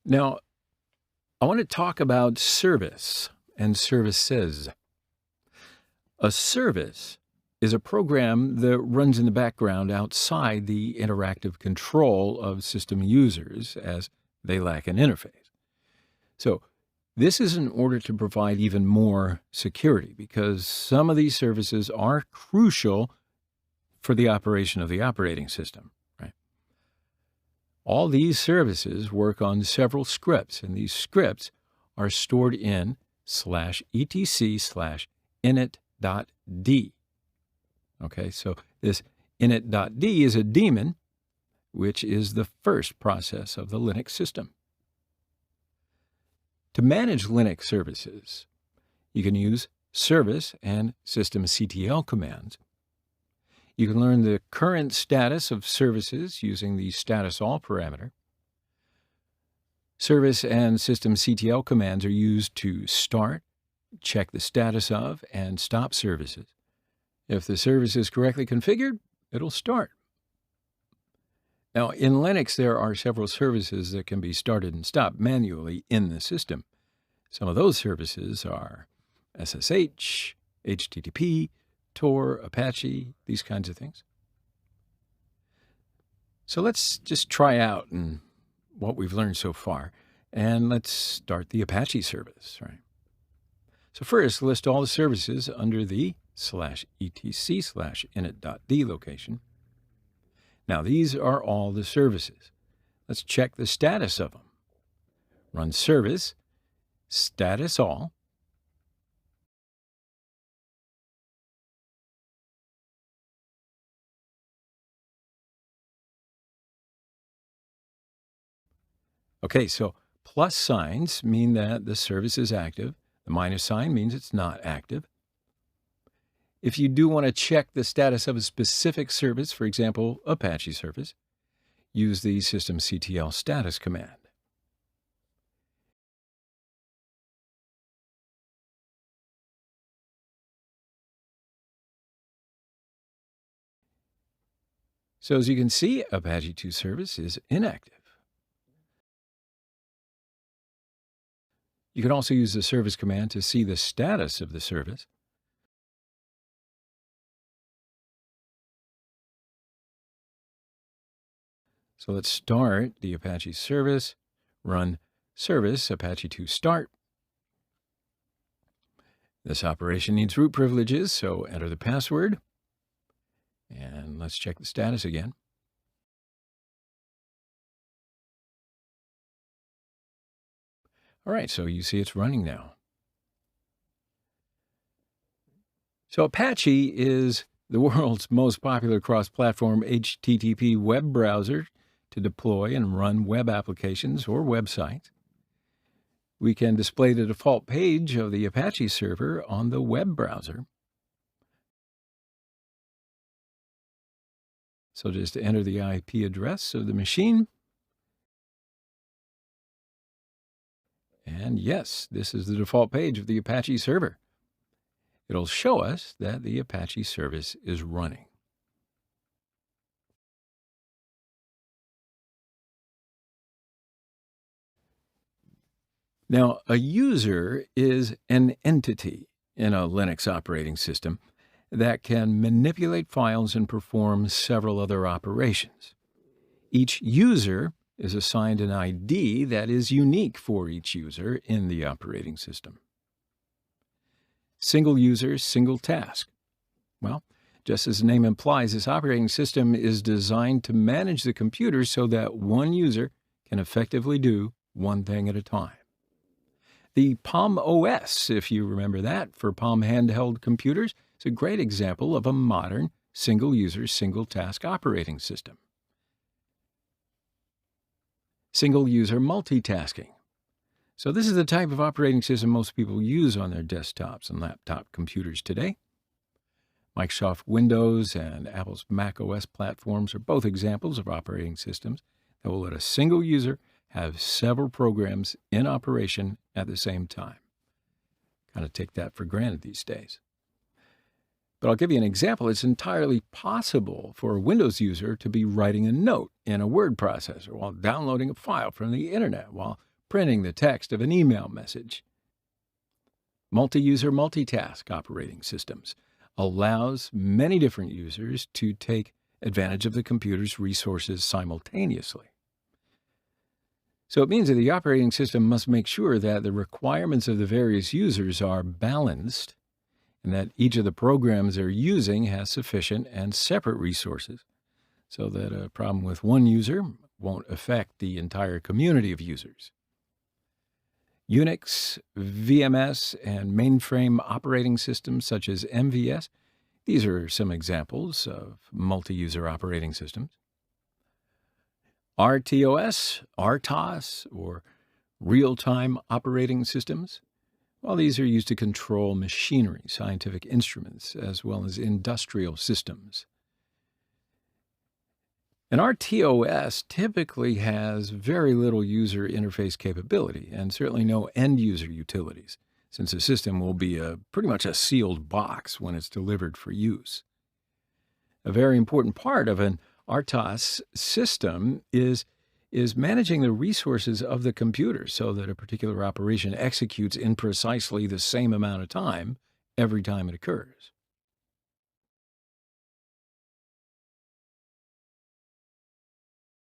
Now, I want to talk about service and services. A service is a program that runs in the background outside the interactive control of system users as they lack an interface. So, this is in order to provide even more security because some of these services are crucial for the operation of the operating system. Right? All these services work on several scripts, and these scripts are stored in /etc/init.d. Okay, so this init.d is a daemon, which is the first process of the Linux system. To manage Linux services, you can use service and systemctl commands. You can learn the current status of services using the status all parameter. Service and systemctl commands are used to start, check the status of, and stop services. If the service is correctly configured, it'll start. Now, in Linux, there are several services that can be started and stopped manually in the system. Some of those services are SSH, HTTP, Tor, Apache, these kinds of things. So let's just try out what we've learned so far, and let's start the Apache service, right? So first, list all the services under the /etc/init.d location. Now, these are all the services. Let's check the status of them. Run service, status all. Okay, so plus signs mean that the service is active. The minus sign means it's not active. If you do want to check the status of a specific service, for example, Apache service, use the systemctl status command. So as you can see, Apache 2 service is inactive. You can also use the service command to see the status of the service. So let's start the Apache service, run service Apache 2 start. This operation needs root privileges, so enter the password. And let's check the status again. All right, so you see it's running now. So Apache is the world's most popular cross-platform HTTP web browser to deploy and run web applications or websites. We can display the default page of the Apache server on the web browser. So just enter the IP address of the machine. And yes, this is the default page of the Apache server. It'll show us that the Apache service is running. Now, a user is an entity in a Linux operating system that can manipulate files and perform several other operations. Each user is assigned an ID that is unique for each user in the operating system. Single user, single task. Well, just as the name implies, this operating system is designed to manage the computer so that one user can effectively do one thing at a time. The Palm OS, if you remember that, for Palm handheld computers, is a great example of a modern single-user, single-task operating system. Single-user multitasking. So this is the type of operating system most people use on their desktops and laptop computers today. Microsoft Windows and Apple's Mac OS platforms are both examples of operating systems that will let a single user have several programs in operation at the same time. Kind of take that for granted these days. But I'll give you an example. It's entirely possible for a Windows user to be writing a note in a word processor while downloading a file from the internet, while printing the text of an email message. Multi-user multitask operating systems allows many different users to take advantage of the computer's resources simultaneously. So it means that the operating system must make sure that the requirements of the various users are balanced and that each of the programs they're using has sufficient and separate resources so that a problem with one user won't affect the entire community of users. Unix, VMS, and mainframe operating systems such as MVS, these are some examples of multi-user operating systems. RTOS, RTOS, or real-time operating systems, well, these are used to control machinery, scientific instruments, as well as industrial systems. An RTOS typically has very little user interface capability and certainly no end-user utilities, since the system will be pretty much a sealed box when it's delivered for use. A very important part of an RTOS system is managing the resources of the computer so that a particular operation executes in precisely the same amount of time every time it occurs.